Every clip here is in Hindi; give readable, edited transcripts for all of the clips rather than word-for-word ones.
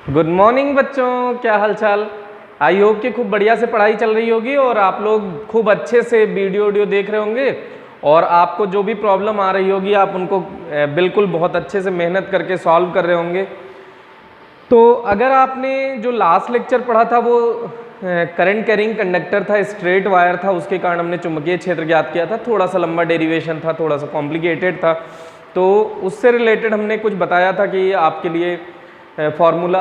गुड मॉर्निंग बच्चों, क्या हाल चाल। आई होप कि खूब बढ़िया से पढ़ाई चल रही होगी और आप लोग खूब अच्छे से वीडियो देख रहे होंगे और आपको जो भी प्रॉब्लम आ रही होगी आप उनको बिल्कुल बहुत अच्छे से मेहनत करके सॉल्व कर रहे होंगे। तो अगर आपने जो लास्ट लेक्चर पढ़ा था वो करंट कैरिंग कंडक्टर था, स्ट्रेट वायर था, उसके कारण हमने चुंबकीय क्षेत्र ज्ञात किया था। थोड़ा सा लंबा डेरिवेशन था, थोड़ा सा कॉम्प्लिकेटेड था, तो उससे रिलेटेड हमने कुछ बताया था कि आपके लिए फॉर्मूला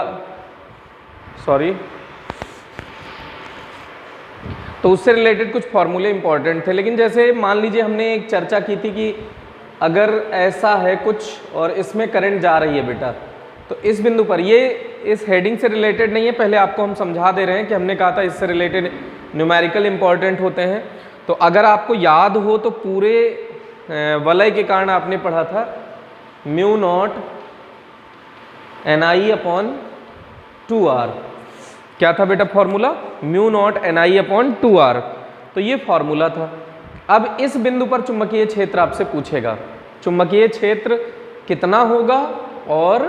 तो उससे रिलेटेड कुछ फॉर्मूले इंपॉर्टेंट थे। लेकिन जैसे मान लीजिए हमने एक चर्चा की थी कि अगर ऐसा है कुछ और इसमें करंट जा रही है बेटा, तो इस बिंदु पर, ये इस हेडिंग से रिलेटेड नहीं है, पहले आपको हम समझा दे रहे हैं कि हमने कहा था इससे रिलेटेड न्यूमेरिकल इंपॉर्टेंट होते हैं। तो अगर आपको याद हो तो पूरे वलय के कारण आपने पढ़ा था mu naught NI upon 2R। क्या था बेटा formula? Mu naught NI upon 2R। तो ये फॉर्मूला था। अब इस बिंदु पर चुंबकीय क्षेत्र आपसे पूछेगा, चुंबकीय क्षेत्र कितना होगा और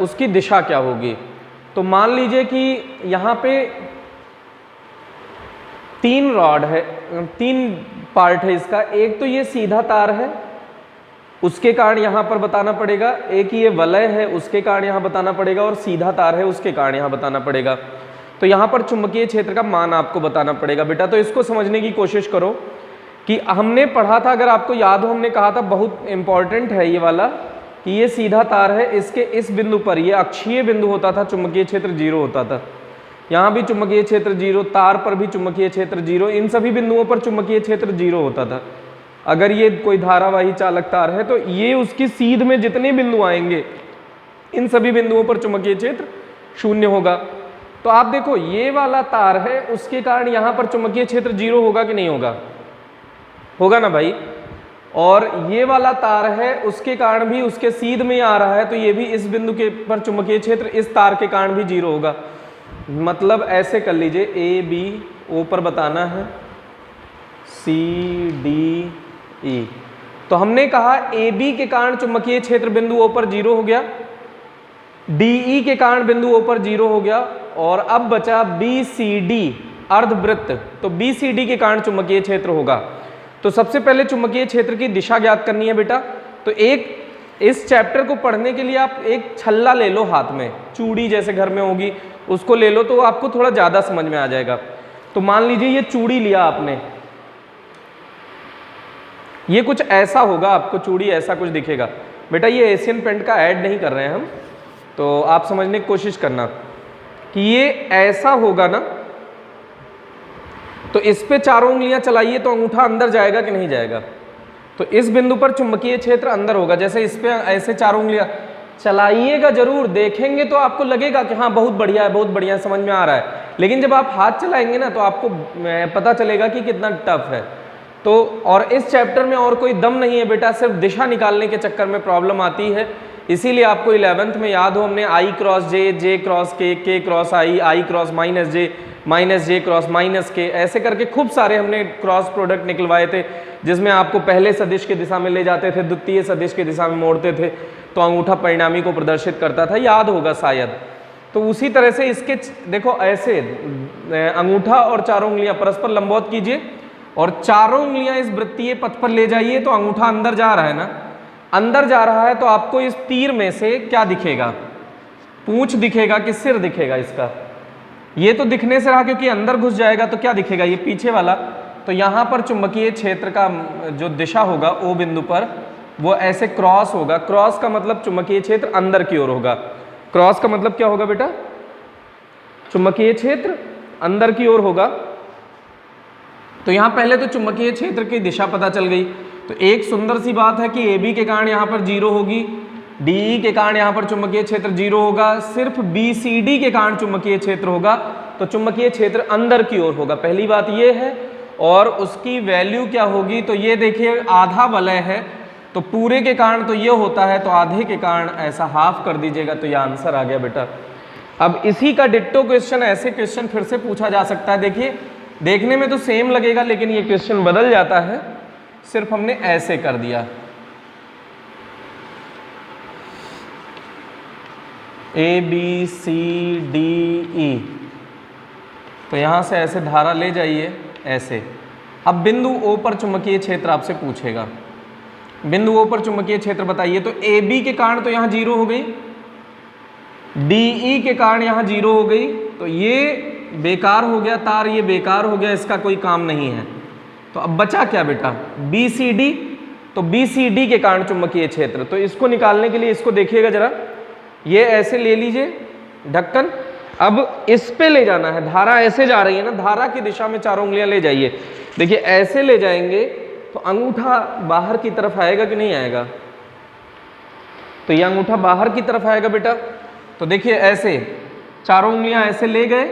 उसकी दिशा क्या होगी। तो मान लीजिए कि यहाँ पे 3 रॉड है, 3 पार्ट है इसका। एक तो ये सीधा तार है, उसके कारण यहाँ पर बताना पड़ेगा। एक ये वलय है, उसके कारण यहाँ बताना पड़ेगा, और सीधा तार है, उसके कारण यहाँ बताना पड़ेगा। तो यहाँ पर चुंबकीय क्षेत्र का मान आपको बताना पड़ेगा बेटा। तो इसको समझने की कोशिश करो कि हमने पढ़ा था, अगर आपको याद हो, हमने कहा था बहुत इंपॉर्टेंट है ये वाला, कि ये सीधा तार है, इसके इस बिंदु पर ये अक्षीय बिंदु होता था, चुंबकीय क्षेत्र 0 होता था। यहाँ भी चुंबकीय क्षेत्र 0, तार पर भी चुंबकीय क्षेत्र 0, इन सभी बिंदुओं पर चुंबकीय क्षेत्र 0 होता था। अगर ये कोई धारावाही चालक तार है तो ये उसकी सीध में जितने बिंदु आएंगे इन सभी बिंदुओं पर चुंबकीय क्षेत्र 0 होगा। तो आप देखो ये वाला तार है, उसके कारण यहाँ पर चुंबकीय क्षेत्र 0 होगा कि नहीं होगा? होगा ना भाई। और ये वाला तार है, उसके कारण भी उसके सीध में आ रहा है, तो ये भी इस बिंदु के पर चुंबकीय क्षेत्र इस तार के कारण भी 0 होगा। मतलब ऐसे कर लीजिए, AB O पर बताना है, CD E। तो हमने कहा AB के कारण चुंबकीय क्षेत्र बिंदु O पर 0 हो गया, DE के कारण बिंदु O पर 0 हो गया, और अब बचा BCD अर्धवृत्त। तो BCD के कारण चुंबकीय क्षेत्र होगा। तो सबसे पहले चुंबकीय क्षेत्र की दिशा ज्ञात करनी है बेटा। तो एक इस चैप्टर को पढ़ने के लिए आप एक छल्ला ले लो हाथ में, चूड़ी जैसे घर में होगी उसको ले लो, तो आपको थोड़ा ज़्यादा समझ में आ जाएगा। तो मान लीजिए ये चूड़ी लिया आपने, ये कुछ ऐसा होगा, आपको चूड़ी ऐसा कुछ दिखेगा बेटा। ये एशियन पेंट का ऐड नहीं कर रहे हैं हम, तो आप समझने की कोशिश करना कि ये ऐसा होगा ना। तो इस पे 4 उंगलियां चलाइए तो अंगूठा अंदर जाएगा कि नहीं जाएगा? तो इस बिंदु पर चुंबकीय क्षेत्र अंदर होगा। जैसे इस पे ऐसे 4 उंगलियां चलाइएगा, जरूर देखेंगे तो आपको लगेगा कि हाँ बहुत बढ़िया है, बहुत बढ़िया समझ में आ रहा है। लेकिन जब आप हाथ चलाएंगे ना तो आपको पता चलेगा कि कितना टफ है। तो और इस चैप्टर में और कोई दम नहीं है बेटा, सिर्फ दिशा निकालने के चक्कर में प्रॉब्लम आती है। इसीलिए आपको 11th में याद हो, हमने I cross J, J cross K cross I cross minus J cross minus K, ऐसे करके खूब सारे हमने क्रॉस प्रोडक्ट निकलवाए थे, जिसमें आपको पहले सदिश की दिशा में ले जाते थे, द्वितीय सदिश की दिशा में मोड़ते थे, तो अंगूठा परिणामी को प्रदर्शित करता था, याद होगा शायद। तो उसी तरह से इसके देखो ऐसे अंगूठा और 4 उंगलियां परस्पर लंबवत कीजिए और 4 उंगलियां इस वृत्तीय पथ पर ले जाइए। तो अंगूठा अंदर जा रहा है ना, अंदर जा रहा है, तो आपको इस तीर में से क्या दिखेगा? पूंछ दिखेगा कि सिर दिखेगा इसका? ये तो दिखने से रहा, क्योंकि अंदर घुस जाएगा तो क्या दिखेगा? ये पीछे वाला। तो यहाँ पर चुंबकीय क्षेत्र का जो दिशा होगा O बिंदु पर, वो ऐसे क्रॉस होगा। क्रॉस का मतलब चुंबकीय क्षेत्र अंदर की ओर होगा। क्रॉस का मतलब क्या होगा बेटा? चुंबकीय क्षेत्र अंदर की ओर होगा। तो यहाँ पहले तो चुंबकीय क्षेत्र की दिशा पता चल गई। तो एक सुंदर सी बात है कि AB के कारण यहाँ पर 0 होगी, DE के कारण यहाँ पर चुंबकीय क्षेत्र 0 होगा, सिर्फ BCD के कारण चुंबकीय क्षेत्र होगा। तो चुंबकीय क्षेत्र अंदर की ओर होगा, पहली बात ये है। और उसकी वैल्यू क्या होगी? तो ये देखिए आधा वलय है, तो पूरे के कारण तो ये होता है, तो आधे के कारण ऐसा हाफ कर दीजिएगा, तो ये आंसर आ गया बेटा। अब इसी का डिट्टो क्वेश्चन, ऐसे क्वेश्चन फिर से पूछा जा सकता है। देखिए देखने में तो सेम लगेगा, लेकिन ये क्वेश्चन बदल जाता है, सिर्फ हमने ऐसे कर दिया। ABCDE, तो यहाँ से ऐसे धारा ले जाइए ऐसे। अब बिंदु O पर चुंबकीय क्षेत्र आपसे पूछेगा, बिंदु O पर चुंबकीय क्षेत्र बताइए। तो AB के कारण तो यहाँ 0 हो गई, DE के कारण यहाँ 0 हो गई, तो ये बेकार हो गया तार, ये बेकार हो गया, इसका कोई काम नहीं है। तो अब बचा क्या बेटा, BCD। तो BCD के कारण चुंबकीय क्षेत्र, तो इसको निकालने के लिए इसको देखिएगा जरा, ये ऐसे ले लीजिए ढक्कन, अब इस पे ले जाना है, धारा ऐसे जा रही है ना, धारा की दिशा में चारों उंगलियां ले जाइए। देखिए ऐसे ले जाएंगे तो अंगूठा बाहर की तरफ आएगा कि नहीं आएगा, तो ये अंगूठा बाहर की तरफ आएगा बेटा। तो देखिए ऐसे चारों उंगलियां ऐसे ले गए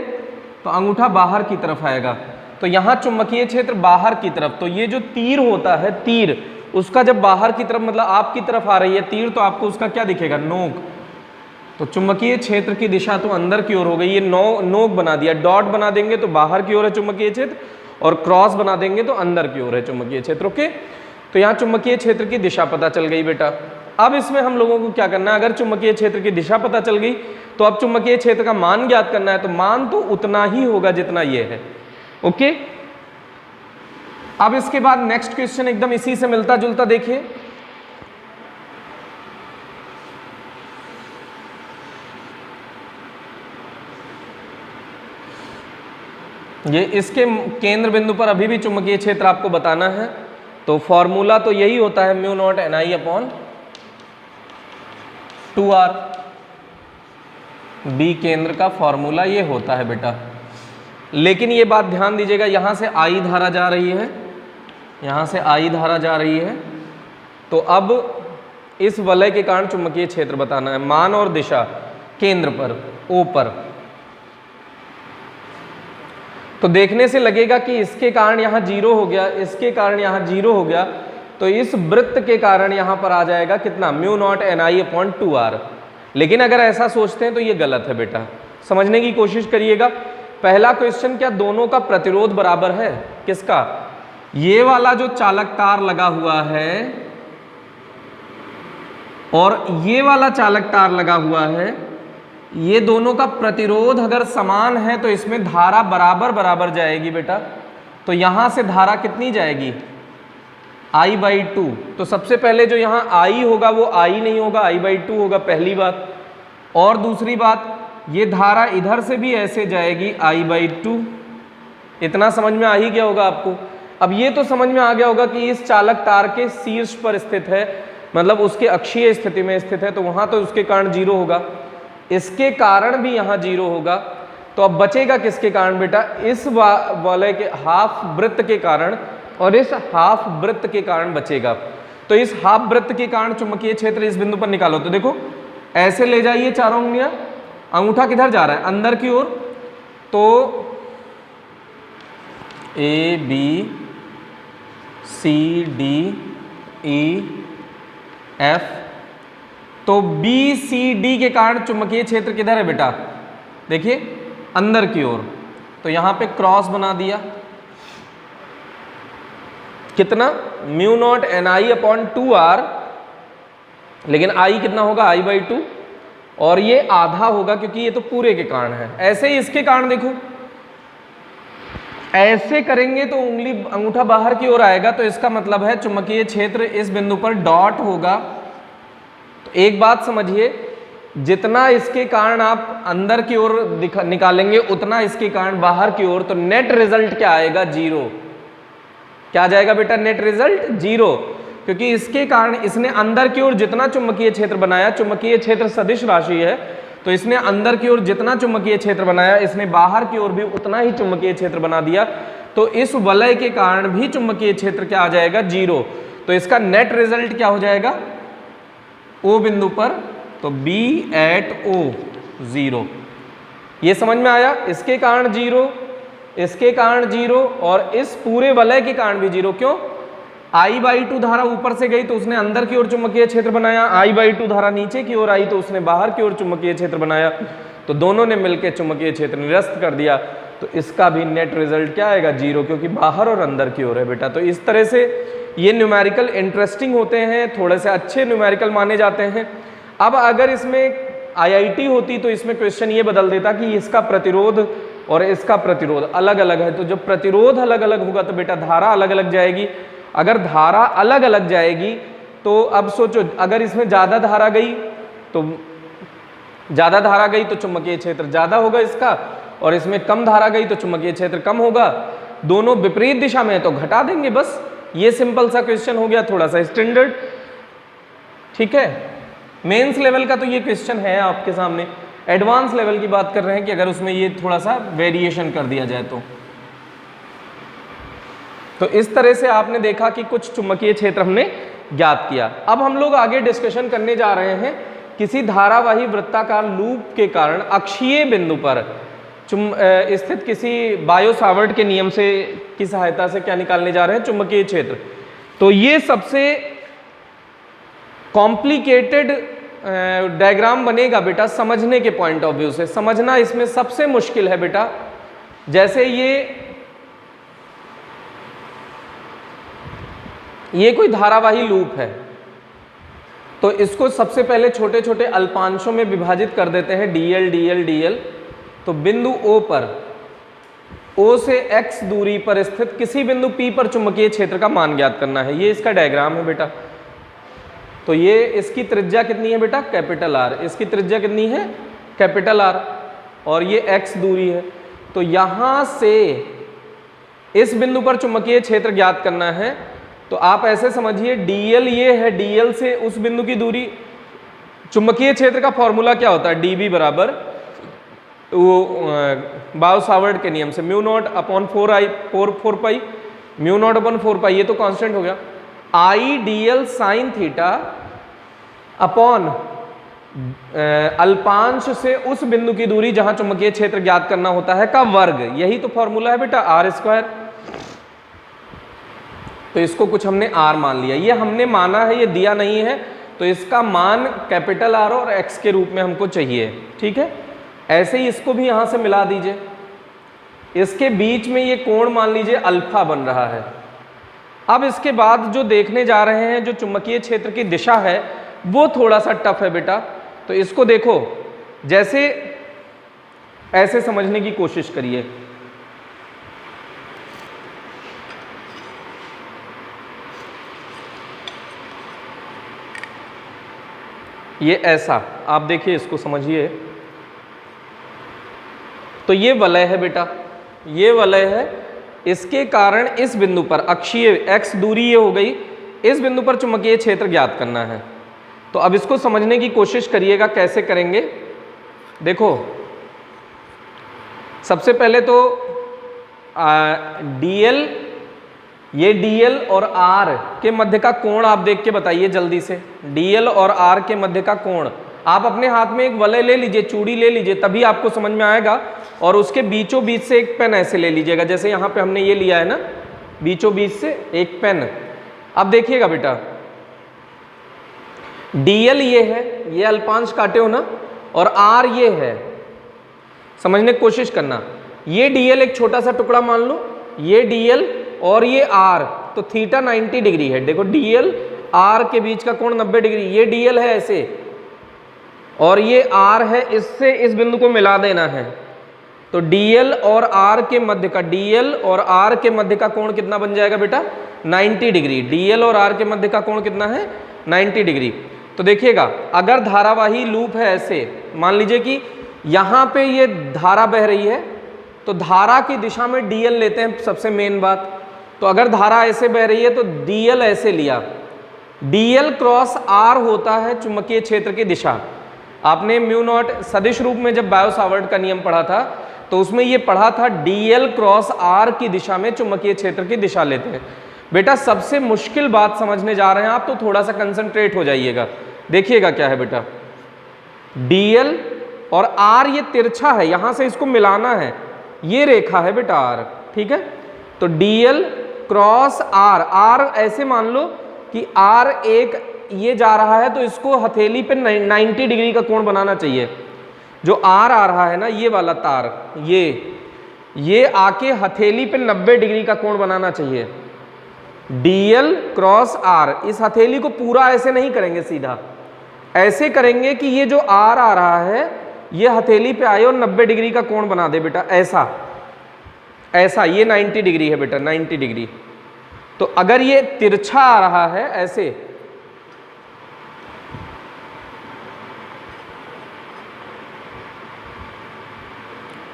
तो अंगूठा बाहर की तरफ आएगा, तो यहाँ चुंबकीय क्षेत्र बाहर की तरफ। तो ये जो तीर होता है, तीर उसका जब बाहर की तरफ मतलब आपकी तरफ आ रही है तीर, तो आपको उसका क्या दिखेगा, नोक। तो चुंबकीय क्षेत्र की दिशा तो अंदर की ओर हो गई, ये नोक बना दिया, डॉट बना देंगे तो बाहर की ओर है चुंबकीय क्षेत्र, और क्रॉस बना देंगे तो अंदर की ओर है चुंबकीय क्षेत्र। ओके, तो यहाँ चुंबकीय क्षेत्र की दिशा पता चल गई बेटा। अब इसमें हम लोगों को क्या करना है, अगर चुंबकीय क्षेत्र की दिशा पता चल गई तो अब चुंबकीय क्षेत्र का मान ज्ञात करना है, तो मान तो उतना ही होगा जितना ये है। ओके, अब इसके बाद नेक्स्ट क्वेश्चन एकदम इसी से मिलता जुलता देखिए। ये इसके केंद्र बिंदु पर अभी भी चुंबकीय क्षेत्र आपको बताना है, तो फॉर्मूला तो यही होता है mu naught NI upon 2R। B केंद्र का फॉर्मूला ये होता है बेटा। लेकिन ये बात ध्यान दीजिएगा, यहाँ से I धारा जा रही है, यहाँ से I धारा जा रही है, तो अब इस वलय के कारण चुंबकीय क्षेत्र बताना है, मान और दिशा केंद्र पर O पर। तो देखने से लगेगा कि इसके कारण यहाँ 0 हो गया, इसके कारण यहाँ 0 हो गया, तो इस वृत्त के कारण यहाँ पर आ जाएगा कितना, mu naught NI upon 2R। लेकिन अगर ऐसा सोचते हैं तो ये गलत है बेटा, समझने की कोशिश करिएगा। पहला क्वेश्चन, क्या दोनों का प्रतिरोध बराबर है, किसका, ये वाला जो चालक तार लगा हुआ है और ये वाला चालक तार लगा हुआ है, ये दोनों का प्रतिरोध अगर समान है तो इसमें धारा बराबर बराबर जाएगी बेटा। तो यहां से धारा कितनी जाएगी, I/2। तो सबसे पहले जो यहाँ I होगा वो I नहीं होगा, I/2 होगा, पहली बात। और दूसरी बात, ये धारा इधर से भी ऐसे जाएगी I/2। इतना समझ में आ ही गया होगा आपको। अब ये तो समझ में आ गया होगा कि इस चालक तार के शीर्ष पर स्थित है, मतलब उसके अक्षीय स्थिति में स्थित है, तो वहां तो उसके कारण 0 होगा, इसके कारण भी यहाँ 0 होगा। तो अब बचेगा किसके कारण बेटा, इस वलय के हाफ वृत्त के कारण और इस हाफ वृत्त के कारण बचेगा। तो इस हाफ वृत्त के कारण चुंबकीय क्षेत्र इस बिंदु पर निकालो। तो देखो ऐसे ले जाइए चारों उंगलियां, अंगूठा किधर जा रहा है, अंदर की ओर। तो ABCDEF, तो BCD के कारण चुंबकीय क्षेत्र किधर है बेटा, देखिए अंदर की ओर। तो यहां पे क्रॉस बना दिया, कितना, mu naught NI upon 2R, लेकिन I कितना होगा, I/2, और ये आधा होगा क्योंकि ये तो पूरे के कारण है। ऐसे ही इसके कारण देखो, ऐसे करेंगे तो उंगली अंगूठा बाहर की ओर आएगा, तो इसका मतलब है चुंबकीय क्षेत्र इस बिंदु पर डॉट होगा। तो एक बात समझिए, जितना इसके कारण आप अंदर की ओर निकालेंगे उतना इसके कारण बाहर की ओर, तो नेट रिजल्ट क्या आएगा, 0। क्या जाएगा बेटा, नेट रिजल्ट 0, क्योंकि इसके कारण इसने अंदर की ओर जितना चुंबकीय क्षेत्र बनाया, चुंबकीय क्षेत्र सदिश राशि है, तो इसने अंदर की ओर जितना चुंबकीय क्षेत्र बनाया, इसने बाहर की ओर भी उतना ही चुंबकीय क्षेत्र बना दिया। तो इस वलय के कारण भी चुंबकीय क्षेत्र क्या आ जाएगा, 0। तो इसका नेट रिजल्ट क्या हो जाएगा, O बिंदु पर, तो B at O 0। ये समझ में आया, इसके कारण 0, इसके कारण 0 और इस पूरे वलय के कारण भी 0। क्यों, I/2 धारा ऊपर से गई तो उसने अंदर की ओर चुंबकीय क्षेत्र बनाया, I/2 धारा नीचे की ओर आई तो उसने बाहर की ओर चुंबकीय क्षेत्र बनाया, तो दोनों ने मिलकर चुंबकीय क्षेत्र निरस्त कर दिया। तो इसका भी नेट रिजल्ट क्या आएगा, 0, क्योंकि बाहर और अंदर की ओर है बेटा। तो इस तरह से ये न्यूमेरिकल इंटरेस्टिंग होते हैं, थोड़े से अच्छे न्यूमेरिकल माने जाते हैं। अब अगर इसमें IIT होती तो इसमें क्वेश्चन ये बदल देता कि इसका प्रतिरोध और इसका प्रतिरोध अलग अलग है, तो जब प्रतिरोध अलग अलग होगा तो बेटा धारा अलग अलग जाएगी। अगर धारा अलग अलग जाएगी तो अब सोचो, अगर इसमें ज़्यादा धारा गई तो चुंबकीय क्षेत्र ज़्यादा होगा इसका, और इसमें कम धारा गई तो चुंबकीय क्षेत्र कम होगा। दोनों विपरीत दिशा में है तो घटा देंगे, बस ये सिंपल सा क्वेश्चन हो गया, थोड़ा सा स्टैंडर्ड। ठीक है, मेंस लेवल का तो ये क्वेश्चन है आपके सामने। एडवांस लेवल की बात कर रहे हैं कि अगर उसमें ये थोड़ा सा वेरिएशन कर दिया जाए तो इस तरह से आपने देखा कि कुछ चुंबकीय क्षेत्र हमने ज्ञात किया। अब हम लोग आगे डिस्कशन करने जा रहे हैं किसी धारावाही वृत्ताकार लूप के कारण अक्षीय बिंदु पर स्थित किसी बायो-सावर्ट के नियम से की सहायता से क्या निकालने जा रहे हैं, चुंबकीय क्षेत्र। तो ये सबसे कॉम्प्लिकेटेड डायग्राम बनेगा बेटा समझने के पॉइंट ऑफ व्यू से। समझना इसमें सबसे मुश्किल है बेटा। जैसे ये कोई धारावाही लूप है, तो इसको सबसे पहले छोटे छोटे अल्पांशों में विभाजित कर देते हैं, dl dl dl। तो बिंदु O पर, O से x दूरी पर स्थित किसी बिंदु P पर चुंबकीय क्षेत्र का मान ज्ञात करना है। ये इसका डायग्राम है बेटा। तो ये इसकी त्रिज्या कितनी है बेटा, कैपिटल R। इसकी त्रिज्या कितनी है, कैपिटल R, और ये x दूरी है। तो यहाँ से इस बिंदु पर चुंबकीय क्षेत्र ज्ञात करना है। तो आप ऐसे समझिए, dl ये है, dl से उस बिंदु की दूरी। चुंबकीय क्षेत्र का फॉर्मूला क्या होता है, dB बराबर बायो-सावर्ट के नियम से म्यू नॉट अपॉन 4 पाई, म्यू नॉट अपॉन 4 पाई, ये तो कांस्टेंट हो गया, आई dl साइन थीटा अपॉन अल्पांश से उस बिंदु की दूरी जहां चुंबकीय क्षेत्र ज्ञात करना होता है का वर्ग। यही तो फॉर्मूला है बेटा, आर स्क्वायर। तो इसको कुछ हमने R मान लिया, ये हमने माना है, ये दिया नहीं है, तो इसका मान कैपिटल R और x के रूप में हमको चाहिए। ठीक है, ऐसे ही इसको भी यहां से मिला दीजिए। इसके बीच में ये कोण मान लीजिए अल्फा बन रहा है। अब इसके बाद जो देखने जा रहे हैं, जो चुंबकीय क्षेत्र की दिशा है वो थोड़ा सा टफ है बेटा। तो इसको देखो, जैसे ऐसे समझने की कोशिश करिए। ये ऐसा आप देखिए, इसको समझिए। तो ये वलय है बेटा, ये वलय है। इसके कारण इस बिंदु पर अक्षीय x दूरी ये हो गई, इस बिंदु पर चुंबकीय क्षेत्र ज्ञात करना है। तो अब इसको समझने की कोशिश करिएगा, कैसे करेंगे। देखो, सबसे पहले तो dl, ये dl और r के मध्य का कोण आप देख के बताइए जल्दी से। dl और r के मध्य का कोण, आप अपने हाथ में एक वलय ले लीजिए, चूड़ी ले लीजिए, तभी आपको समझ में आएगा। और उसके बीचों बीच से एक पेन ऐसे ले लीजिएगा, जैसे यहाँ पे हमने ये लिया है ना, बीचों बीच से एक पेन। अब देखिएगा बेटा, dl ये है, ये अल्पांश काटे हो ना, और r ये है। समझने की कोशिश करना, ये dl एक छोटा सा टुकड़ा मान लो, ये dl और ये r, तो थीटा 90 डिग्री है। देखो dl r के बीच का कोण 90 डिग्री, ये dl है ऐसे, और ये r है, इससे इस बिंदु को मिला देना है। तो dl और r के मध्य का, dl और r के मध्य का कोण कितना बन जाएगा बेटा, 90 डिग्री। dl और r के मध्य का कोण कितना है, 90 डिग्री। तो देखिएगा, अगर धारावाही लूप है ऐसे, मान लीजिए कि यहाँ पे ये धारा बह रही है, तो धारा की दिशा में dl लेते हैं, सबसे मेन बात। तो अगर धारा ऐसे बह रही है तो dl ऐसे लिया, dl क्रॉस r होता है चुंबकीय क्षेत्र की दिशा। आपने म्यू नॉट सदिश रूप में जब बायो-सावर्ट का नियम पढ़ा था, तो उसमें ये पढ़ा था dl क्रॉस r की दिशा में चुंबकीय क्षेत्र की दिशा लेते हैं। बेटा सबसे मुश्किल बात समझने जा रहे हैं आप, तो थोड़ा सा कंसंट्रेट हो जाइएगा। देखिएगा क्या है बेटा, dl और r ये तिरछा है, यहां से इसको मिलाना है, ये रेखा है बेटा r। ठीक है, तो dl क्रॉस r, r ऐसे मान लो कि r एक ये जा रहा है, तो इसको हथेली पे 90 डिग्री का कोण बनाना चाहिए। जो r आ रहा है ना, ये वाला तार, ये आके हथेली पे 90 डिग्री का कोण बनाना चाहिए। dl क्रॉस r, इस हथेली को पूरा ऐसे नहीं करेंगे सीधा, ऐसे करेंगे कि ये जो आर आ रहा है ये हथेली पे आए और 90 डिग्री का कोण बना दे बेटा, ऐसा ऐसा, ये 90 डिग्री है बेटा, 90 डिग्री। तो अगर ये तिरछा आ रहा है ऐसे,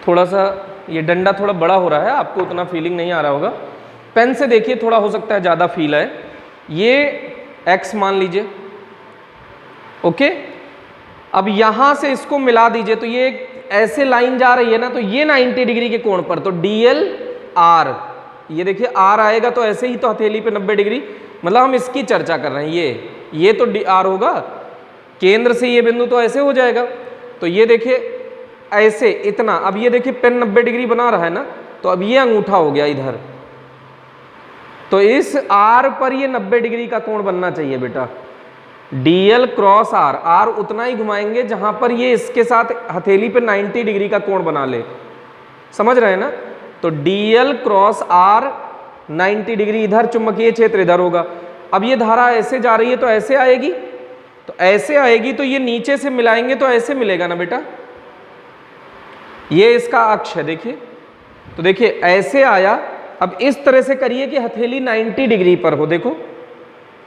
थोड़ा सा ये डंडा थोड़ा बड़ा हो रहा है, आपको उतना फीलिंग नहीं आ रहा होगा, पेन से देखिए थोड़ा हो सकता है ज़्यादा फील है। ये x मान लीजिए, ओके। अब यहाँ से इसको मिला दीजिए, तो ये ऐसे लाइन जा रही है ना, तो ये 90 डिग्री के कोण पर, तो DL R, ये देखिए R आएगा तो ऐसे ही तो हथेली पे 90 डिग्री, मतलब हम इसकी चर्चा कर रहे हैं। ये तो R होगा, केंद्र से ये बिंदु तो ऐसे हो जाएगा, तो ये देखिए ऐसे इतना, अब ये देखिए पेन 90 डिग्री बना रहा है ना, तो अब ये अंगूठा हो गया इधर, तो इस R पर ये 90 डिग्री का कोण बनना चाहिए बेटा, DL क्रॉस R, R उतना ही घुमाएंगे जहां पर ये इसके साथ हथेली पे 90 डिग्री का कोण बना ले, समझ रहे हैं ना। तो DL क्रॉस R 90 डिग्री, इधर चुंबकीय क्षेत्र इधर होगा। अब ये धारा ऐसे जा रही है तो ऐसे आएगी, तो ऐसे आएगी, तो ये नीचे से मिलाएंगे तो ऐसे मिलेगा ना बेटा, ये इसका अक्ष है देखिए, तो देखिए ऐसे आया। अब इस तरह से करिए कि हथेली 90 डिग्री पर हो, देखो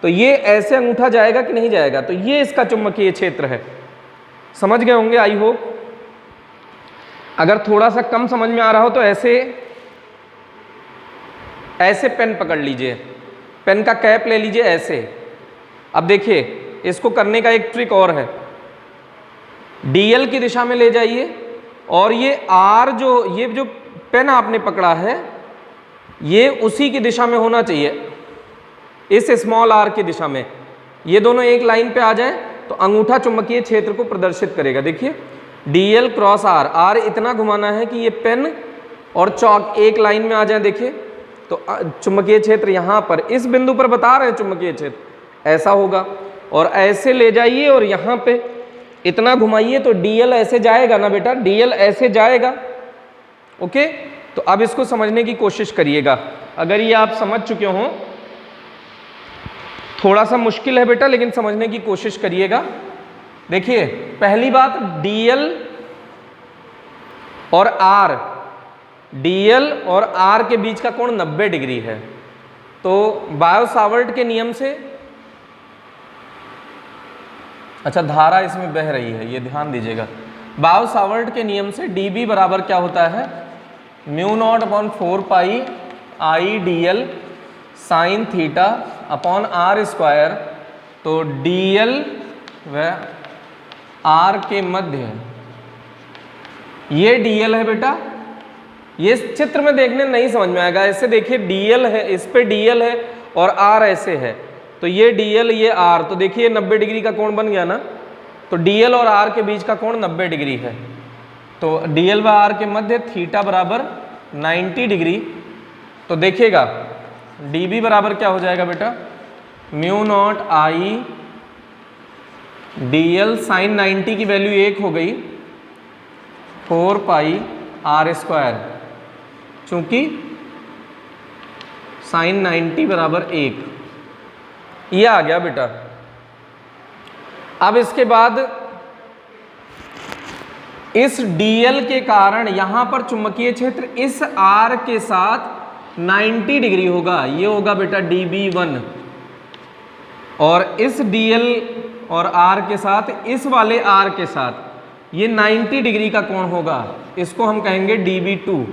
तो ये ऐसे अंगूठा जाएगा कि नहीं जाएगा, तो ये इसका चुंबकीय क्षेत्र है। समझ गए होंगे आई होप। अगर थोड़ा सा कम समझ में आ रहा हो तो ऐसे ऐसे पेन पकड़ लीजिए, पेन का कैप ले लीजिए ऐसे। अब देखिए इसको करने का एक ट्रिक और है, DL की दिशा में ले जाइए और ये R जो ये जो पेन आपने पकड़ा है ये उसी की दिशा में होना चाहिए, इस स्मॉल r की दिशा में। ये दोनों एक लाइन पे आ जाए तो अंगूठा चुंबकीय क्षेत्र को प्रदर्शित करेगा। देखिए DL क्रॉस R, R इतना घुमाना है कि ये पेन और चौक एक लाइन में आ जाए। देखिए तो चुंबकीय क्षेत्र यहाँ पर इस बिंदु पर बता रहे हैं चुंबकीय क्षेत्र ऐसा होगा, और ऐसे ले जाइए और यहाँ पे इतना घुमाइए तो DL ऐसे जाएगा ना बेटा, DL ऐसे जाएगा, ओके। तो अब इसको समझने की कोशिश करिएगा। अगर ये आप समझ चुके हों, थोड़ा सा मुश्किल है बेटा लेकिन समझने की कोशिश करिएगा। देखिए पहली बात, DL और R, DL और R के बीच का कोण 90 डिग्री है। तो बायो-सावर्ट के नियम से, अच्छा धारा इसमें बह रही है ये ध्यान दीजिएगा, बायो-सावर्ट के नियम से dB बराबर क्या होता है, μ0/4 पाई I DL sine theta upon R square. तो DL व R के मध्य, ये DL है बेटा, ये चित्र में देखने नहीं समझ में आएगा, ऐसे देखिए DL है, इस पे DL है और R ऐसे है, तो ये DL ये R, तो देखिए 90 डिग्री का कोण बन गया ना। तो DL और R के बीच का कोण 90 डिग्री है, तो DL व R के मध्य थीटा बराबर 90 डिग्री। तो देखिएगा dB बराबर क्या हो जाएगा बेटा, μ0 I DL साइन 90 की वैल्यू 1 हो गई 4 पाई R स्क्वायर, चूंकि साइन 90 बराबर 1, ये आ गया बेटा। अब इसके बाद इस DL के कारण यहां पर चुंबकीय क्षेत्र इस R के साथ 90 डिग्री होगा, ये होगा बेटा dB1, और इस DL और R के साथ इस वाले R के साथ ये 90 डिग्री का कोण होगा, इसको हम कहेंगे dB2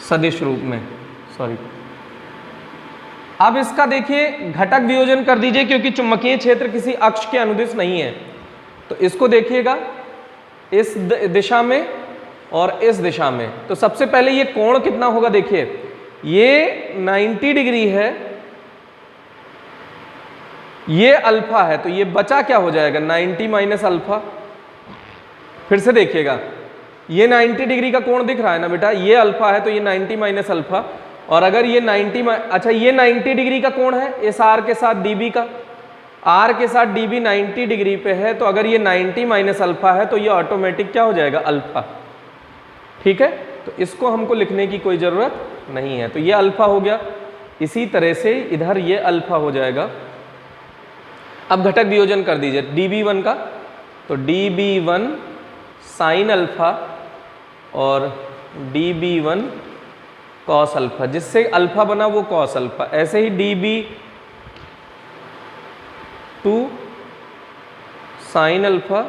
सदिश रूप में, सॉरी। अब इसका देखिए घटक वियोजन कर दीजिए, क्योंकि चुंबकीय क्षेत्र किसी अक्ष के अनुदिश नहीं है। तो इसको देखिएगा इस दिशा में और इस दिशा में, तो सबसे पहले ये कोण कितना होगा, देखिए ये 90 डिग्री है, ये अल्फा है, तो ये बचा क्या हो जाएगा 90 माइनस अल्फा। फिर से देखिएगा ये 90 डिग्री का कोण दिख रहा है ना बेटा, ये अल्फा है तो ये 90 माइनस अल्फा, और अगर ये 90 ये 90 डिग्री का कोण है इस R के साथ dB का, R के साथ dB 90 डिग्री पे है, तो अगर ये 90 माइनस अल्फा है तो ये ऑटोमेटिक क्या हो जाएगा अल्फा, ठीक है। तो इसको हमको लिखने की कोई ज़रूरत नहीं है, तो ये अल्फा हो गया। इसी तरह से इधर ये अल्फा हो जाएगा। अब घटक वियोजन कर दीजिए dB1 का, तो dB1 साइन अल्फा और dB1 कॉस अल्फा, जिससे अल्फा बना वो कॉस अल्फा। ऐसे ही dB2 साइन अल्फा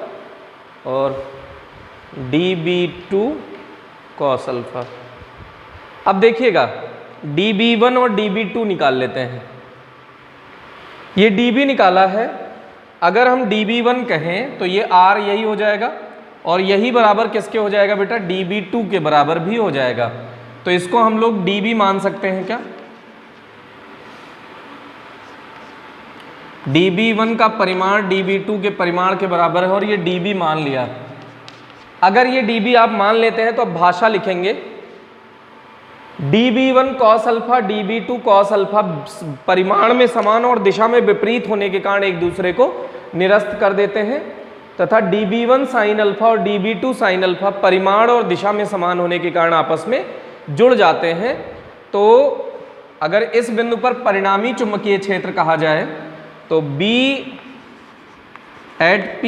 और dB2 कॉस अल्फा। अब देखिएगा dB1 और dB2 निकाल लेते हैं। ये dB निकाला है, अगर हम dB1 कहें तो ये R यही हो जाएगा और यही बराबर किसके हो जाएगा बेटा, dB2 के बराबर भी हो जाएगा। तो इसको हम लोग dB मान सकते हैं क्या? dB1 का परिमाण dB2 के परिमाण के बराबर है और ये dB मान लिया। अगर ये dB आप मान लेते हैं तो अब भाषा लिखेंगे dB1 cos alpha dB2 cos alpha परिमाण में समान और दिशा में विपरीत होने के कारण एक दूसरे को निरस्त कर देते हैं, तथा dB1 साइन अल्फा और dB2 साइन अल्फा परिमाण और दिशा में समान होने के कारण आपस में जुड़ जाते हैं। तो अगर इस बिंदु पर परिणामी चुंबकीय क्षेत्र कहा जाए तो B at P,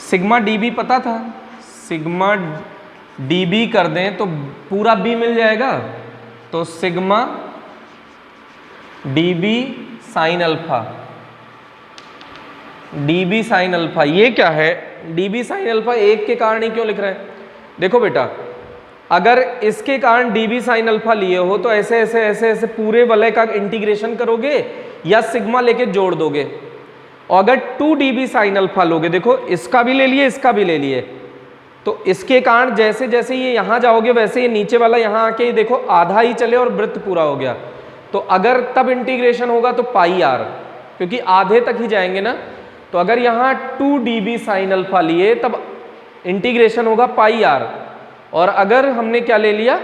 sigma dB पता था, सिग्मा dB कर दें तो पूरा B मिल जाएगा, तो sigma dB sine alpha, dB sine alpha. ये क्या है, dB साइन अल्फा एक के कारण ही क्यों लिख रहे हैं? देखो बेटा, अगर इसके कारण dB साइन अल्फा लिए हो तो ऐसे ऐसे ऐसे ऐसे पूरे वलय का इंटीग्रेशन करोगे या सिग्मा लेके जोड़ दोगे। और अगर 2 dB साइन अल्फा लोगे, देखो इसका भी ले लिए इसका भी ले लिए, तो इसके कारण जैसे जैसे ये यहाँ जाओगे वैसे ये नीचे वाला यहाँ आके देखो आधा ही चले और वृत्त पूरा हो गया। तो अगर तब इंटीग्रेशन होगा तो पाई आर, क्योंकि आधे तक ही जाएंगे ना। तो अगर यहाँ 2 dB साइन अल्फा लिए तब इंटीग्रेशन होगा पाई आर, और अगर हमने क्या ले लिया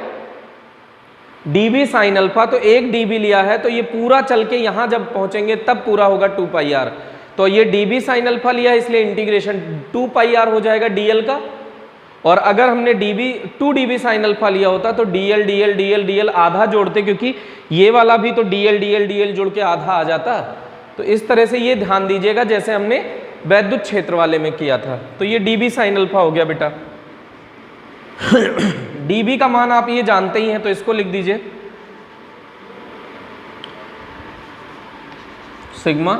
dB साइन अल्फा, तो 1 dB लिया है तो ये पूरा चल के यहाँ जब पहुँचेंगे तब पूरा होगा 2 पाई आर। तो ये dB साइन अल्फा लिया इसलिए इंटीग्रेशन 2 पाई आर हो जाएगा dl का। और अगर हमने 2 dB साइन अल्फा लिया होता तो dl dl dl dl आधा जोड़ते, क्योंकि ये वाला भी तो dl dl dl जोड़ के आधा आ जाता। तो इस तरह से ये ध्यान दीजिएगा जैसे हमने वैद्युत क्षेत्र वाले में किया था। तो ये dB साइन अल्फा हो गया बेटा। dB का मान आप ये जानते ही हैं, तो इसको लिख दीजिए sigma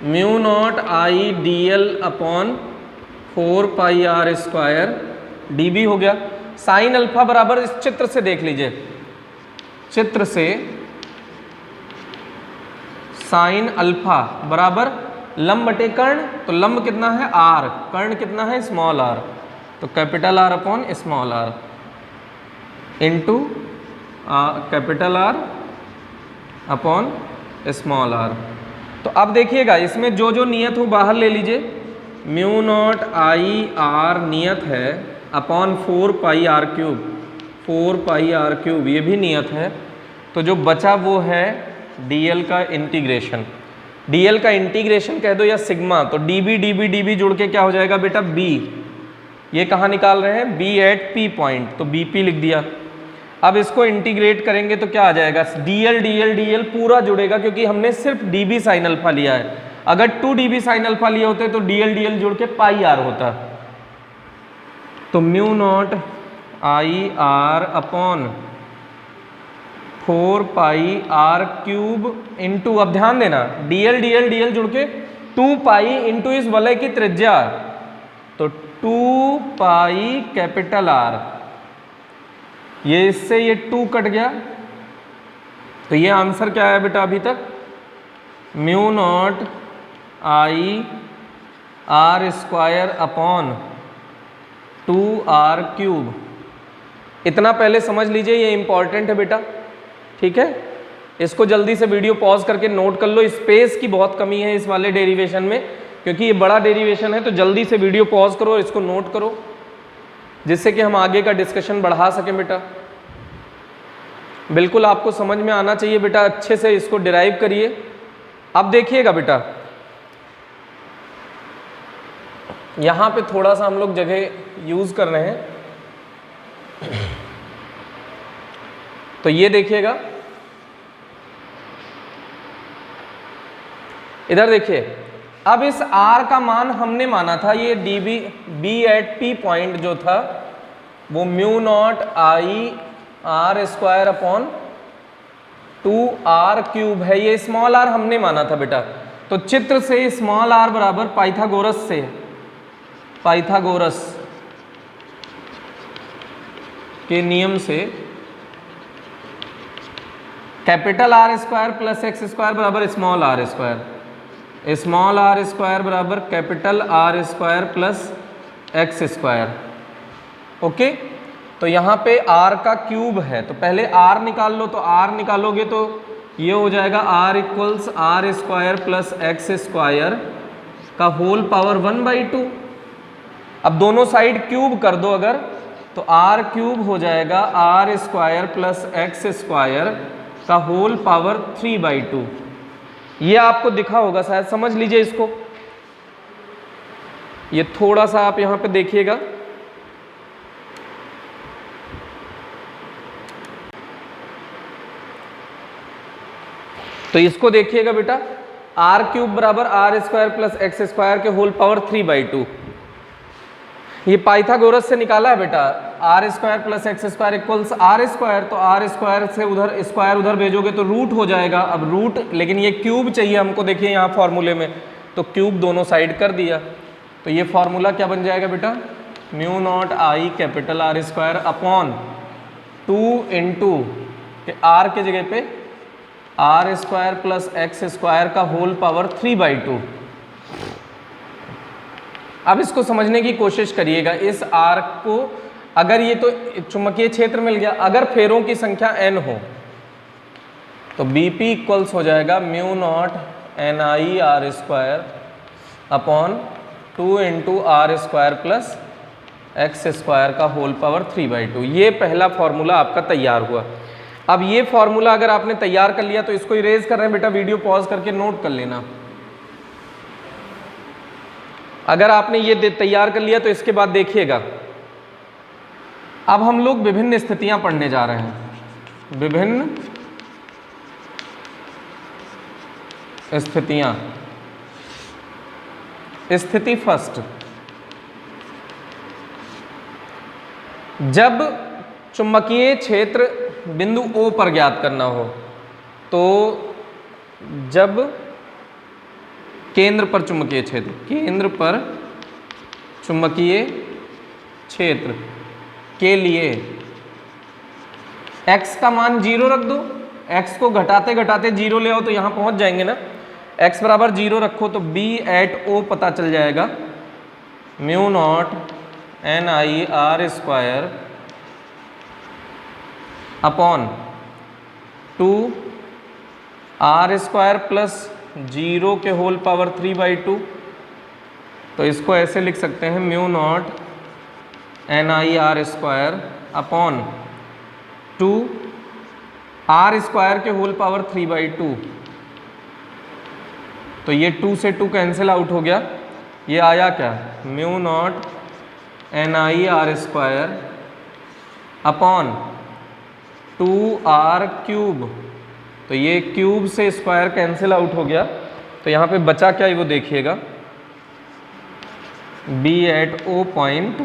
mu naught I dl upon 4 pi R square dB हो गया। साइन अल्फा बराबर, इस चित्र से देख लीजिए, चित्र से साइन अल्फा बराबर लंब बटे कर्ण, तो लंब कितना है r, कर्ण कितना है स्मॉल r, तो capital R upon small r into capital R upon small r। तो अब देखिएगा इसमें जो जो नियत हो बाहर ले लीजिए, म्यू नॉट आई आर नियत है upon 4 pi R cube, 4 pi R cube ये भी नियत है। तो जो बचा वो है dl का इंटीग्रेशन, dl का इंटीग्रेशन कह दो या सिग्मा, तो dB dB dB जुड़ के क्या हो जाएगा बेटा B। ये कहाँ निकाल रहे हैं, B एट P पॉइंट, तो BP लिख दिया। अब इसको इंटीग्रेट करेंगे तो क्या आ जाएगा, dl dl dl पूरा जुड़ेगा, क्योंकि हमने सिर्फ dB साइन अल्फा लिया है। अगर 2 dB साइन अल्फा लिए होते तो dl dl जुड़ के पाई आर होता। तो mu naught I R upon 4 pi R cube into, अब ध्यान देना dl dl dl जुड़ के 2 पाई इंटू इस वलय की त्रिज्या, तो 2 पाई कैपिटल R, ये इससे ये 2 कट गया, तो ये आंसर क्या है बेटा अभी तक, mu naught I R square upon 2r cube. इतना पहले समझ लीजिए, ये इंपॉर्टेंट है बेटा, ठीक है। इसको जल्दी से वीडियो पॉज करके नोट कर लो, स्पेस की बहुत कमी है इस वाले डेरिवेशन में, क्योंकि ये बड़ा डेरिवेशन है। तो जल्दी से वीडियो पॉज करो, इसको नोट करो, जिससे कि हम आगे का डिस्कशन बढ़ा सकें बेटा। बिल्कुल आपको समझ में आना चाहिए बेटा, अच्छे से इसको डिराइव करिए। अब देखिएगा बेटा, यहाँ पे थोड़ा सा हम लोग जगह यूज कर रहे हैं, तो ये देखिएगा इधर देखिए, अब इस r का मान हमने माना था ये dB b at p point जो था वो mu naught I r square upon 2r cube है, ये स्मॉल r हमने माना था बेटा। तो चित्र से स्मॉल r बराबर पाइथागोरस के नियम से capital R square plus x square बराबर small r square, small r square बराबर capital R square plus x square. Okay, तो यहाँ पे r का क्यूब है तो पहले r निकाल लो, तो r निकालोगे तो ये हो जाएगा r equals R square plus x square का होल पावर 1/2। अब दोनों साइड क्यूब कर दो अगर, तो r क्यूब हो जाएगा R square plus x square का होल पावर 3/2। ये आपको दिखा होगा शायद, समझ लीजिए इसको। ये थोड़ा सा आप यहां पे देखिएगा, तो इसको देखिएगा बेटा, r क्यूब बराबर R square plus x square के होल पावर 3/2। ये पाइथागोरस से निकाला है बेटा, R square plus x square equals R square, तो R स्क्वायर से उधर स्क्वायर उधर भेजोगे तो रूट हो जाएगा। अब रूट, लेकिन ये क्यूब चाहिए हमको, देखिए यहाँ फॉर्मूले में, तो क्यूब दोनों साइड कर दिया, तो ये फॉर्मूला क्या बन जाएगा बेटा, म्यू नॉट आई capital R square upon 2 into R के जगह पे R square plus x square का होल पावर 3/2। अब इसको समझने की कोशिश करिएगा, इस R को, अगर ये तो चुंबकीय क्षेत्र मिल गया, अगर फेरों की संख्या n हो तो Bp इक्वल्स हो जाएगा mu naught NI R square upon 2 into R square plus x square का होल पावर 3/2। ये पहला फॉर्मूला आपका तैयार हुआ। अब ये फॉर्मूला अगर आपने तैयार कर लिया तो इसको इरेज कर रहे हैं बेटा, वीडियो पॉज करके नोट कर लेना। अगर आपने ये तैयार कर लिया तो इसके बाद देखिएगा, अब हम लोग विभिन्न स्थितियां पढ़ने जा रहे हैं। विभिन्न स्थितियां। स्थिति फर्स्ट, जब चुंबकीय क्षेत्र बिंदु O पर ज्ञात करना हो, तो जब केंद्र पर चुंबकीय क्षेत्र, केंद्र पर चुंबकीय क्षेत्र के लिए x का मान 0 रख दो, x को घटाते घटाते 0 ले आओ तो यहां पहुंच जाएंगे ना, x बराबर 0 रखो तो B एट O पता चल जाएगा, mu naught NI R square upon 2 R square plus 0 के होल पावर 3/2। तो इसको ऐसे लिख सकते हैं, mu naught NI R square upon 2 R square के होल पावर 3/2। तो ये 2 से 2 कैंसिल आउट हो गया, ये आया क्या, mu naught NI R square upon 2R cube. तो ये क्यूब से स्क्वायर कैंसिल आउट हो गया, तो यहाँ पे बचा क्या है वो देखिएगा, B at O point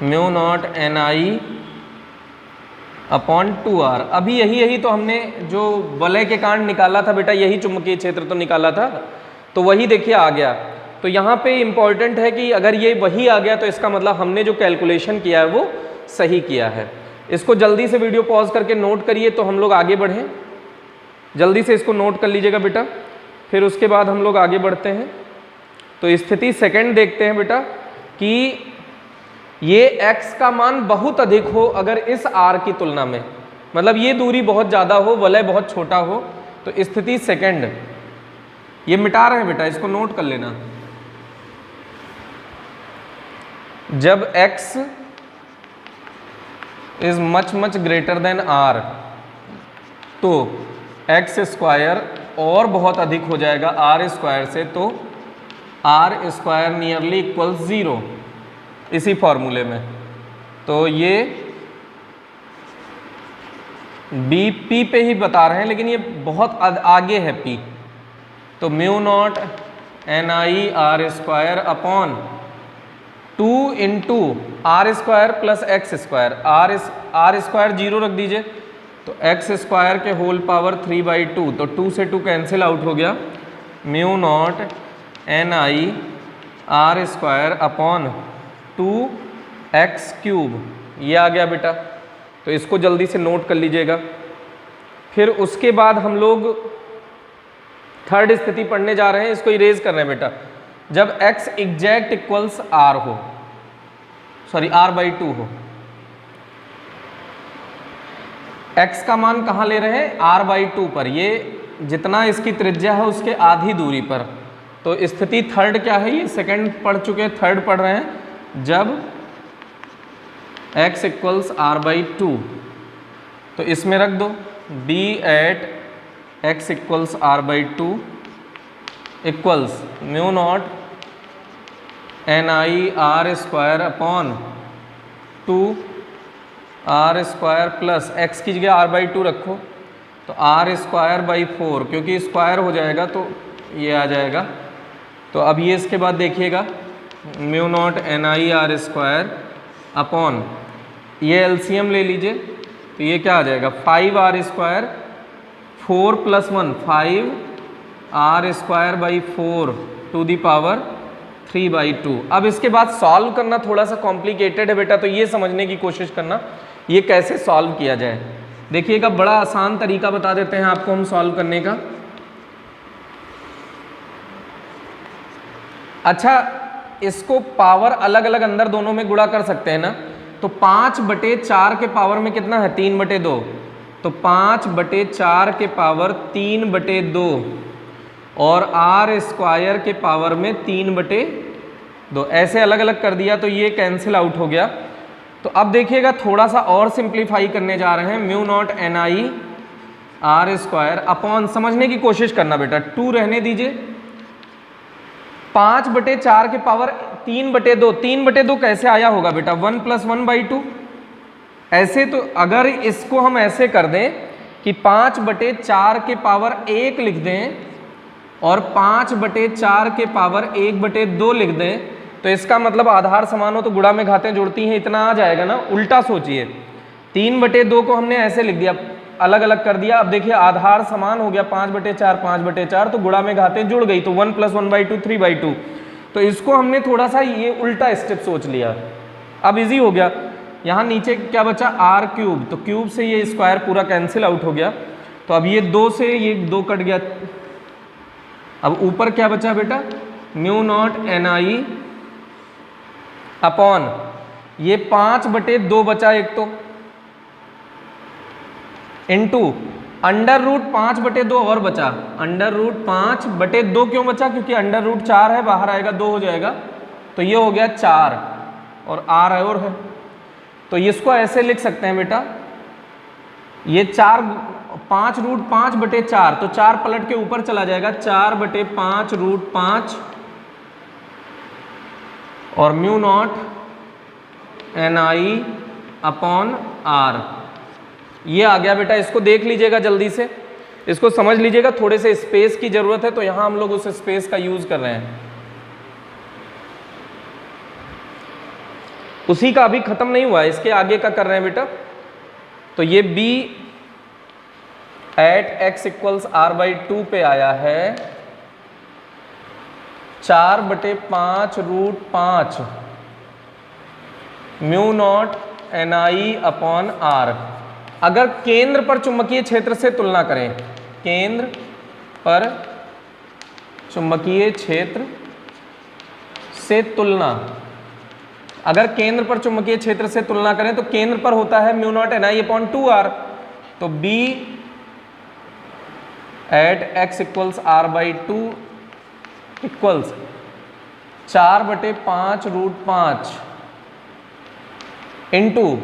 mu naught NI upon 2R। अभी यही तो हमने जो वलय के कारण निकाला था बेटा, यही चुंबकीय क्षेत्र तो निकाला था, तो वही देखिए आ गया। तो यहाँ पे इम्पॉर्टेंट है कि अगर ये वही आ गया तो इसका मतलब हमने जो कैलकुलेशन किया है वो सही किया है। इसको जल्दी से वीडियो पॉज करके नोट करिए तो हम लोग आगे बढ़ें। जल्दी से इसको नोट कर लीजिएगा बेटा, फिर उसके बाद हम लोग आगे बढ़ते हैं। तो स्थिति सेकंड देखते हैं बेटा कि ये x का मान बहुत अधिक हो अगर इस r की तुलना में, मतलब ये दूरी बहुत ज़्यादा हो, वलय बहुत छोटा हो। तो स्थिति सेकंड, ये मिटा रहे हैं बेटा, इसको नोट कर लेना। जब x is much greater than r, तो एक्स स्क्वायर और बहुत अधिक हो जाएगा r स्क्वायर से, तो r स्क्वायर नियरली इक्वल्स 0 इसी फॉर्मूले में। तो ये B P पे ही बता रहे हैं, लेकिन ये बहुत आगे है P, तो mu naught N I R square upon 2 into R square plus x square, R square 0 रख दीजिए, तो एक्स स्क्वायर के होल पावर 3/2, तो 2 से 2 कैंसिल आउट हो गया, mu naught N I R square upon 2x cube, ये आ गया बेटा। तो इसको जल्दी से नोट कर लीजिएगा। फिर उसके बाद हम लोग थर्ड स्थिति पढ़ने जा रहे हैं, इसको इरेज कर रहे हैं बेटा। जब x एग्जैक्ट इक्वल्स r हो, सॉरी r/2 हो, x का मान कहाँ ले रहे हैं, r/2 पर, ये जितना इसकी त्रिज्या है उसके आधी दूरी पर। तो स्थिति थर्ड क्या है, ये सेकंड पढ़ चुके हैं, थर्ड पढ़ रहे हैं। जब x इक्वल्स r/2, तो इसमें रख दो b at x equals r/2 equals mu naught N I R square upon 2r square plus x की जगह r/2 रखो, तो r²/4, क्योंकि स्क्वायर हो जाएगा तो ये आ जाएगा। तो अब ये इसके बाद देखिएगा, mu naught N I R square upon, ये एलसीएम ले लीजिए, तो ये क्या आ जाएगा, 5r square 4 + 1 5r²/4 to the power 3/2। अब इसके बाद सॉल्व करना थोड़ा सा कॉम्प्लिकेटेड है बेटा, तो ये समझने की कोशिश करना ये कैसे सॉल्व किया जाए। देखिएगा, बड़ा आसान तरीका बता देते हैं आपको हम सॉल्व करने का। अच्छा, इसको पावर अलग अलग अंदर दोनों में गुणा कर सकते हैं ना, तो 5/4 के पावर में कितना है, 3/2, तो 5/4 के पावर 3/2 और r स्क्वायर के पावर में 3/2, ऐसे अलग अलग कर दिया तो ये कैंसिल आउट हो गया। तो अब देखिएगा थोड़ा सा और सिंप्लीफाई करने जा रहे हैं, mu naught N I R square upon, समझने की कोशिश करना बेटा, 2 रहने दीजिए, 5/4 के पावर 3/2, 3/2 कैसे आया होगा बेटा, 1 + 1/2 ऐसे। तो अगर इसको हम ऐसे कर दें कि 5/4 के पावर 1 लिख दें और 5/4 के पावर 1/2 लिख दें, तो इसका मतलब आधार समान हो तो गुणा में घातें जुड़ती हैं, इतना आ जाएगा ना। उल्टा सोचिए, 3/2 को हमने ऐसे लिख दिया, अलग अलग कर दिया, अब देखिए आधार समान हो गया, 5/4 5/4, तो गुणा में घातें जुड़ गई, तो 1 + 1/2 3/2। तो इसको हमने थोड़ा सा ये उल्टा स्टेप सोच लिया, अब इजी हो गया। यहाँ नीचे क्या बचा, r³, तो क्यूब से ये स्क्वायर पूरा कैंसिल आउट हो गया, तो अब ये 2 से ये 2 कट गया। अब ऊपर क्या बचा बेटा, mu naught N I upon, ये 5/2 बचा एक, तो इनटू √5/2 और बचा, √5/2 क्यों बचा, क्योंकि √4 है, बाहर आएगा 2 हो जाएगा, तो ये हो गया 4 और r है और है। तो इसको ऐसे लिख सकते हैं बेटा, ये 5√5/4, तो 4 पलट के ऊपर चला जाएगा, 4/5√5 और mu naught N I upon r, ये आ गया बेटा। इसको देख लीजिएगा जल्दी से, इसको समझ लीजिएगा, थोड़े से स्पेस की जरूरत है, तो यहां हम लोग उस स्पेस का यूज कर रहे हैं। उसी का अभी खत्म नहीं हुआ है, इसके आगे का कर रहे हैं बेटा। तो ये b at x equals r/2 पे आया है 4/5√5 mu naught N I upon r। अगर केंद्र पर चुंबकीय क्षेत्र से तुलना करें, केंद्र पर चुंबकीय क्षेत्र से तुलना, अगर केंद्र पर चुंबकीय क्षेत्र से तुलना करें तो केंद्र पर होता है mu naught N I upon 2r, तो b at x equals r/2 equals 4/5√5 into,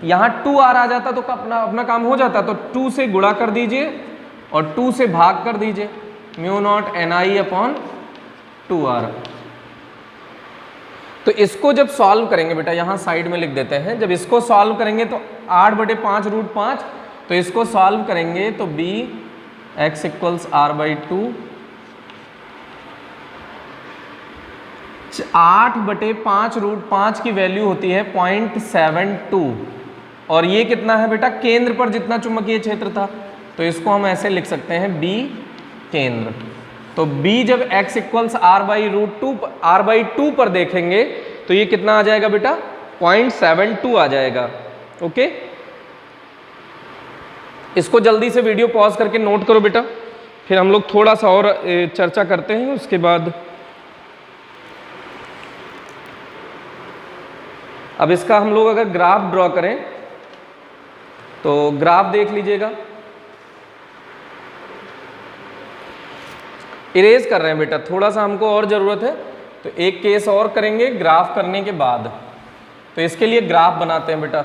यहाँ 2r आ जाता तो अपना काम हो जाता, तो 2 से गुणा कर दीजिए और 2 से भाग कर दीजिए, mu naught N I upon 2r। तो इसको जब सॉल्व करेंगे बेटा, यहाँ साइड में लिख देते हैं, जब इसको सॉल्व करेंगे तो 8/5√5, तो इसको सॉल्व करेंगे तो b x इक्वल्स r/2 8/5√5 की वैल्यू होती है 0.72 और ये कितना है बेटा, केंद्र पर जितना चुंबकीय क्षेत्र था, तो इसको हम ऐसे लिख सकते हैं B केंद्र। तो B जब x इक्वल्स r/2 पर देखेंगे तो ये कितना आ जाएगा बेटा, 0.72 आ जाएगा। ओके, इसको जल्दी से वीडियो पॉज करके नोट करो बेटा, फिर हम लोग थोड़ा सा और चर्चा करते हैं उसके बाद। अब इसका हम लोग अगर ग्राफ ड्रॉ करें तो ग्राफ देख लीजिएगा। इरेज कर रहे हैं बेटा, थोड़ा सा हमको और ज़रूरत है, तो एक केस और करेंगे ग्राफ करने के बाद। तो इसके लिए ग्राफ बनाते हैं बेटा।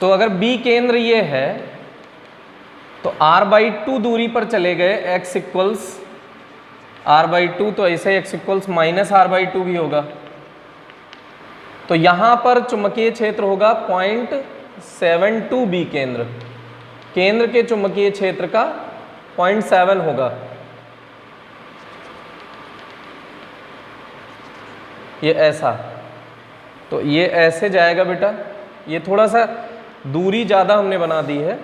तो अगर B केंद्र ये है तो r/2 दूरी पर चले गए, x इक्वल्स r/2, तो ऐसे x इक्वल्स -r/2 भी होगा। तो यहाँ पर चुंबकीय क्षेत्र होगा 0.72 B केंद्र, केंद्र के चुंबकीय क्षेत्र का 0.7 होगा। ये ऐसा, तो ये ऐसे जाएगा बेटा, ये थोड़ा सा दूरी ज़्यादा हमने बना दी है।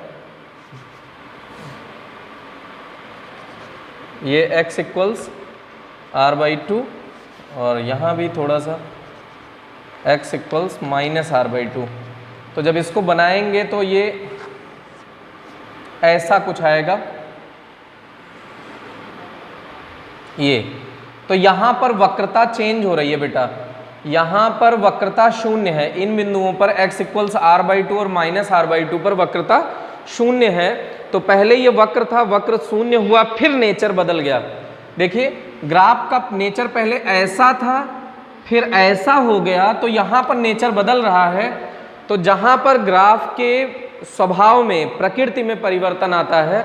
ये x इक्वल्स r/2 और यहाँ भी थोड़ा सा x इक्वल्स -r/2। तो जब इसको बनाएंगे तो ये ऐसा कुछ आएगा ये। तो यहाँ पर वक्रता चेंज हो रही है बेटा, यहाँ पर वक्रता शून्य है। इन बिंदुओं पर x इक्वल्स r/2 और -r/2 पर वक्रता शून्य है। तो पहले ये वक्र था, वक्र शून्य हुआ, फिर नेचर बदल गया। देखिए ग्राफ का नेचर पहले ऐसा था, फिर ऐसा हो गया, तो यहाँ पर नेचर बदल रहा है। तो जहाँ पर ग्राफ के स्वभाव में, प्रकृति में परिवर्तन आता है,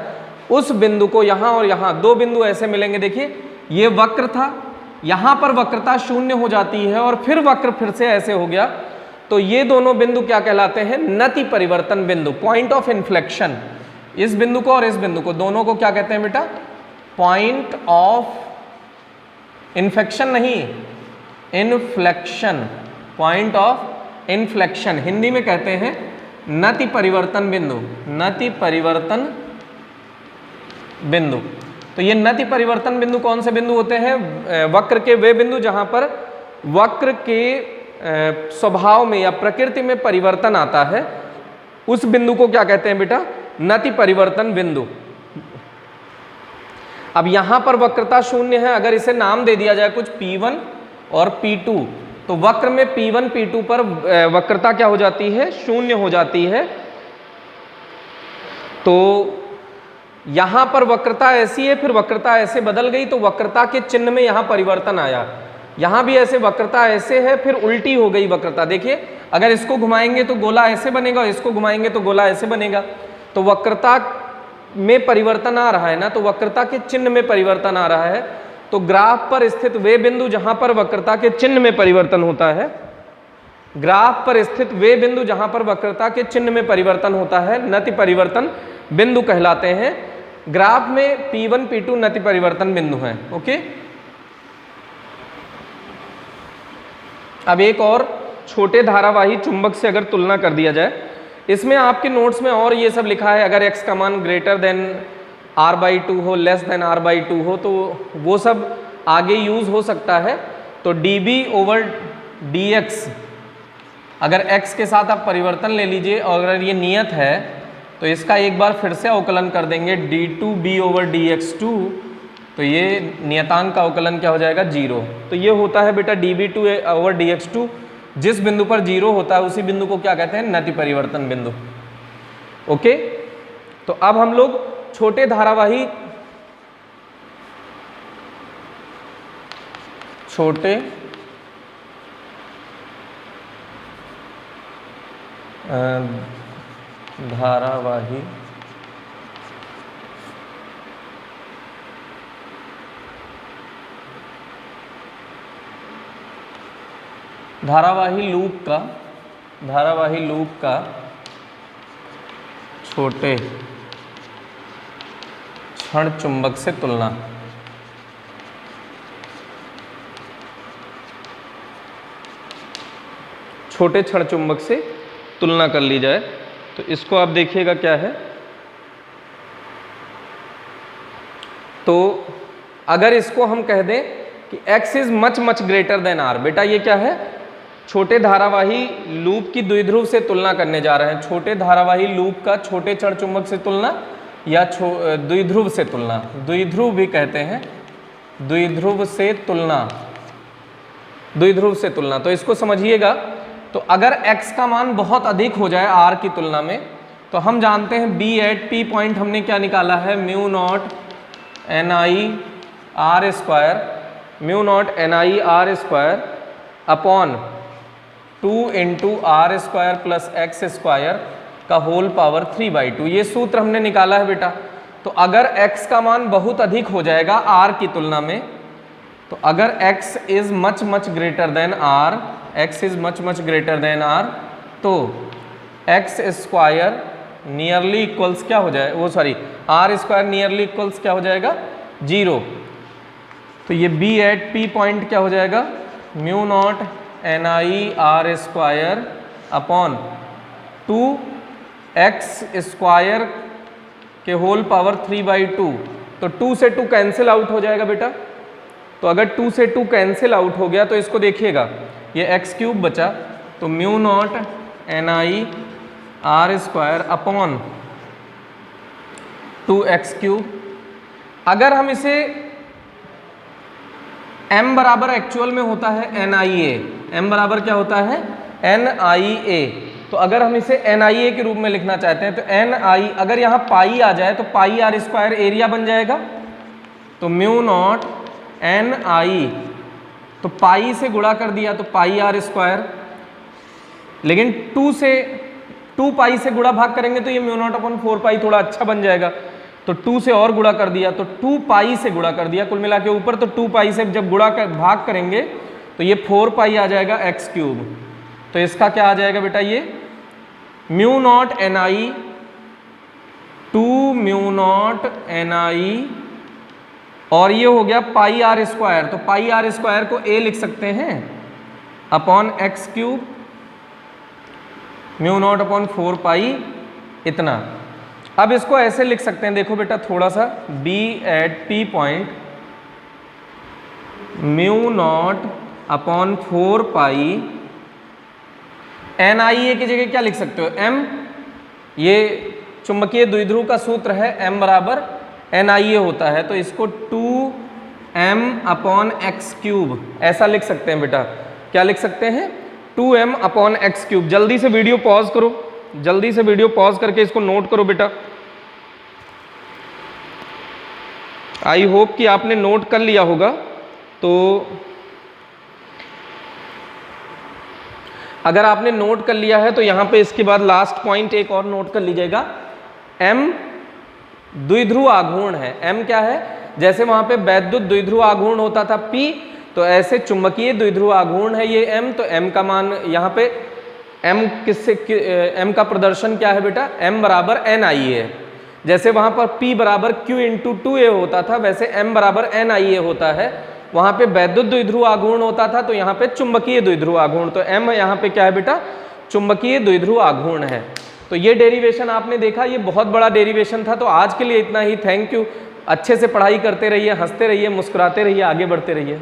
उस बिंदु को यहाँ और यहाँ दो बिंदु ऐसे मिलेंगे। देखिए ये वक्र था, यहाँ पर वक्रता शून्य हो जाती है और फिर वक्र फिर से ऐसे हो गया। तो ये दोनों बिंदु क्या कहलाते हैं, नति परिवर्तन बिंदु, पॉइंट ऑफ इन्फ्लेक्शन। इस बिंदु को और इस बिंदु को, दोनों को क्या कहते हैं बेटा, पॉइंट ऑफ इन्फ्लेक्शन, नहीं inflection, point of inflection. Hindi में कहते हैं नति परिवर्तन बिंदु, नति परिवर्तन बिंदु। तो ये नति परिवर्तन बिंदु कौन से बिंदु होते हैं, वक्र के वे बिंदु जहां पर वक्र के स्वभाव में या प्रकृति में परिवर्तन आता है, उस बिंदु को क्या कहते हैं बेटा, नति परिवर्तन बिंदु। अब यहां पर वक्रता शून्य है, अगर इसे नाम दे दिया जाए कुछ P1 और P2, तो वक्र में P1 P2 पर वक्रता क्या हो जाती है, शून्य हो जाती है। तो यहां पर वक्रता ऐसी है, फिर वक्रता ऐसे बदल गई, तो वक्रता के चिन्ह में यहां परिवर्तन आया। यहां भी ऐसे वक्रता ऐसे है, फिर उल्टी हो गई वक्रता। देखिए अगर इसको घुमाएंगे तो गोला ऐसे बनेगा, इसको घुमाएंगे तो गोला ऐसे बनेगा। तो वक्रता में परिवर्तन आ रहा है ना, तो वक्रता के चिन्ह में परिवर्तन आ रहा है। तो ग्राफ पर स्थित वे बिंदु जहां पर वक्रता के चिन्ह में परिवर्तन होता है, ग्राफ पर स्थित वे बिंदु जहां पर वक्रता के चिन्ह में परिवर्तन होता है, नति परिवर्तन बिंदु कहलाते हैं। ग्राफ में P1 P2 नति परिवर्तन बिंदु हैं। ओके, अब एक और छोटे धारावाही चुंबक से अगर तुलना कर दिया जाए, इसमें आपके नोट्स में और ये सब लिखा है, अगर x का मान ग्रेटर देन r/2 हो, लेस देन r/2 हो, तो वो सब आगे यूज हो सकता है। तो dB/dx, अगर x के साथ आप परिवर्तन ले लीजिए और अगर ये नियत है तो इसका एक बार फिर से अवकलन कर देंगे, d2b/dx2, तो ये नियतांक का अवकलन क्या हो जाएगा, 0। तो ये होता है बेटा dB2/dx2। जिस बिंदु पर 0 होता है उसी बिंदु को क्या कहते हैं, नति परिवर्तन बिंदु। ओके, तो अब हम लोग छोटे धारावाही, छोटे धारावाही धारावाही लूप का छोटे क्षण चुंबक से तुलना। छोटे क्षण चुंबक से तुलना कर ली जाए तो इसको आप देखिएगा क्या है। तो अगर इसको हम कह दें कि x is much much greater than r, बेटा ये क्या है, छोटे धारावाही लूप की द्विध्रुव से तुलना करने जा रहे हैं। छोटे धारावाही लूप का छोटे क्षण चुंबक से तुलना या द्विध्रुव से तुलना, द्विध्रुव भी कहते हैं, द्विध्रुव से तुलना, द्विध्रुव से तुलना। तो इसको समझिएगा। तो अगर x का मान बहुत अधिक हो जाए r की तुलना में, तो हम जानते हैं b एट p पॉइंट हमने क्या निकाला है, mu naught ni r square, mu naught ni r square upon 2 into R square plus x square का होल पावर 3/2। ये सूत्र हमने निकाला है बेटा। तो अगर x का मान बहुत अधिक हो जाएगा r की तुलना में, तो अगर x is much much greater than r, x is much much greater than r, तो x स्क्वायर नियरली इक्वल्स क्या हो जाए, वो sorry r square nearly equals क्या हो जाएगा, 0। तो ये b एट p पॉइंट क्या हो जाएगा, mu naught ni r square upon 2x square के होल पावर 3/2। तो 2 से 2 कैंसिल आउट हो जाएगा बेटा। तो अगर 2 से 2 कैंसिल आउट हो गया तो इसको देखिएगा, ये एक्स क्यूब बचा, तो mu naught ni r square upon 2x cube. अगर हम इसे m बराबर एक्चुअल में होता है NIA, m बराबर क्या होता है NIA, तो अगर हम इसे NIA के रूप में लिखना चाहते हैं तो NI, अगर यहाँ पाई आ जाए तो पाई आर स्क्वायर एरिया बन जाएगा, तो म्यू नॉट NI, तो पाई से गुणा कर दिया तो पाई आर स्क्वायर, लेकिन 2 पाई से गुणा भाग करेंगे तो ये म्यू नॉट अपॉन 4 पाई थोड़ा अच्छा बन जाएगा। तो 2 से और गुणा कर दिया तो 2 पाई से गुणा कर दिया कुल मिला के ऊपर, तो 2 पाई से जब गुणा कर भाग करेंगे तो ये 4 पाई आ जाएगा एक्स क्यूब। तो इसका क्या आ जाएगा बेटा, ये mu naught NI 2 mu naught NI, और ये हो गया पाई आर स्क्वायर, तो पाई आर स्क्वायर को a लिख सकते हैं upon x cube, mu naught upon 4 पाई इतना। अब इसको ऐसे लिख सकते हैं, देखो बेटा थोड़ा सा, b at p point mu naught upon 4 pi NIA की जगह क्या लिख सकते हो, m, ये चुंबकीय द्विध्रुव का सूत्र है, m बराबर NIA होता है, तो इसको 2m अपॉन एक्स क्यूब ऐसा लिख सकते हैं बेटा। क्या लिख सकते हैं, 2m अपॉन एक्स क्यूब। जल्दी से वीडियो पॉज करो, जल्दी से वीडियो पॉज करके इसको नोट करो बेटा। आई होप कि आपने नोट कर लिया होगा। तो अगर आपने नोट कर लिया है तो यहाँ पे इसके बाद लास्ट पॉइंट एक और नोट कर लीजिएगा, m द्विध्रुव आघूर्ण है। m क्या है, जैसे वहां पे वैद्युत द्विध्रुव आघूर्ण होता था p, तो ऐसे चुंबकीय द्विध्रुव आघूर्ण है ये m। तो m का मान यहाँ पे m किससे, m का प्रदर्शन क्या है बेटा, m बराबर NIA है। जैसे वहां पर p बराबर q इंटू 2a होता था, वैसे m बराबर NIA होता है। वहां पे वैद्युत द्विध्रुव आघूर्ण होता था, तो यहाँ पे चुंबकीय द्विध्रुव आघूर्ण, तो m यहाँ पे क्या है बेटा, चुंबकीय द्विध्रुव आघूर्ण है। तो ये डेरिवेशन आपने देखा, ये बहुत बड़ा डेरिवेशन था। तो आज के लिए इतना ही, थैंक यू। अच्छे से पढ़ाई करते रहिए, हंसते रहिए, मुस्कुराते रहिए, आगे बढ़ते रहिए।